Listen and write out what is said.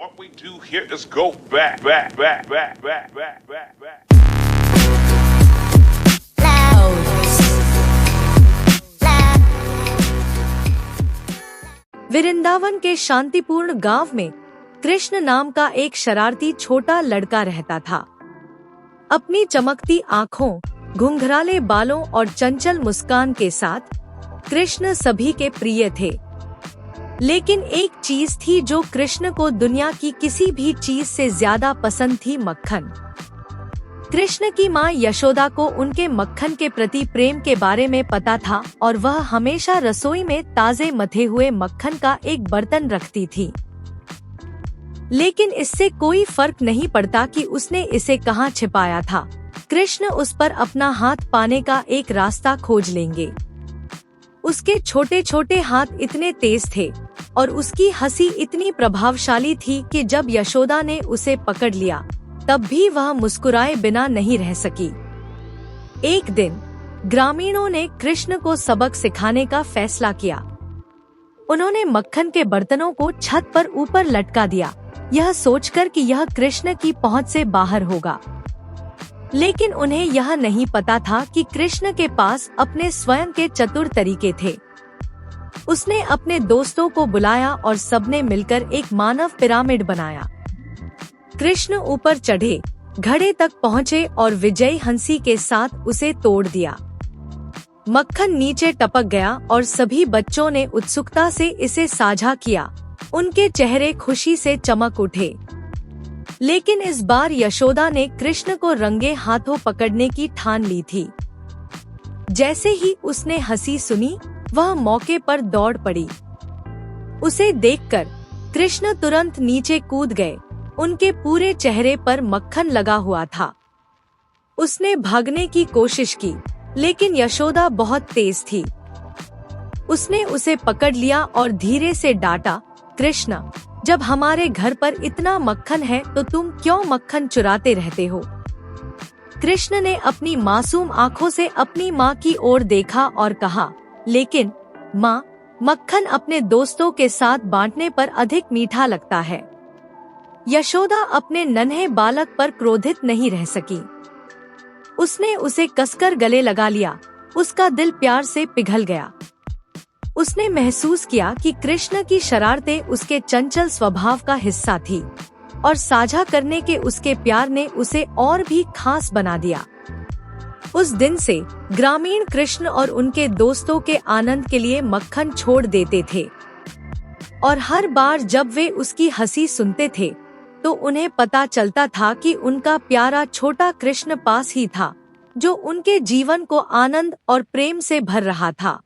What we do here is go back. Vrindavan के शांतिपूर्ण गांव में कृष्ण नाम का एक शरारती छोटा लड़का रहता था। अपनी चमकती आँखों, घुंघराले बालों और चंचल मुस्कान के साथ कृष्ण सभी के प्रिय थे। लेकिन एक चीज थी जो कृष्ण को दुनिया की किसी भी चीज से ज्यादा पसंद थी, मक्खन। कृष्ण की माँ यशोदा को उनके मक्खन के प्रति प्रेम के बारे में पता था और वह हमेशा रसोई में ताजे मथे हुए मक्खन का एक बर्तन रखती थी। लेकिन इससे कोई फर्क नहीं पड़ता कि उसने इसे कहाँ छिपाया था, कृष्ण उस पर अपना हाथ पाने का एक रास्ता खोज लेंगे। उसके छोटे छोटे हाथ इतने तेज थे और उसकी हंसी इतनी प्रभावशाली थी कि जब यशोदा ने उसे पकड़ लिया तब भी वह मुस्कुराए बिना नहीं रह सकी। एक दिन ग्रामीणों ने कृष्ण को सबक सिखाने का फैसला किया। उन्होंने मक्खन के बर्तनों को छत पर ऊपर लटका दिया, यह सोचकर कि यह कृष्ण की पहुंच से बाहर होगा। लेकिन उन्हें यह नहीं पता था कि कृष्ण के पास अपने स्वयं के चतुर तरीके थे। उसने अपने दोस्तों को बुलाया और सबने मिलकर एक मानव पिरामिड बनाया। कृष्ण ऊपर चढ़े, घड़े तक पहुँचे और विजयी हंसी के साथ उसे तोड़ दिया। मक्खन नीचे टपक गया और सभी बच्चों ने उत्सुकता से इसे साझा किया। उनके चेहरे खुशी से चमक उठे। लेकिन इस बार यशोदा ने कृष्ण को रंगे हाथों पकड़ने की ठान ली थी। जैसे ही उसने हंसी सुनी, वह मौके पर दौड़ पड़ी। उसे देखकर कृष्ण तुरंत नीचे कूद गए। उनके पूरे चेहरे पर मक्खन लगा हुआ था। उसने भागने की कोशिश की, लेकिन यशोदा बहुत तेज थी। उसने उसे पकड़ लिया और धीरे से डांटा, कृष्ण, जब हमारे घर पर इतना मक्खन है तो तुम क्यों मक्खन चुराते रहते हो? कृष्ण ने अपनी मासूम आंखों से अपनी माँ की ओर देखा और कहा, लेकिन माँ, मक्खन अपने दोस्तों के साथ बांटने पर अधिक मीठा लगता है। यशोदा अपने नन्हे बालक पर क्रोधित नहीं रह सकी। उसने उसे कसकर गले लगा लिया। उसका दिल प्यार से पिघल गया। उसने महसूस किया कि कृष्ण की शरारतें उसके चंचल स्वभाव का हिस्सा थी और साझा करने के उसके प्यार ने उसे और भी खास बना दिया। उस दिन से ग्रामीण कृष्ण और उनके दोस्तों के आनंद के लिए मक्खन छोड़ देते थे और हर बार जब वे उसकी हंसी सुनते थे तो उन्हें पता चलता था कि उनका प्यारा छोटा कृष्ण पास ही था, जो उनके जीवन को आनंद और प्रेम से भर रहा था।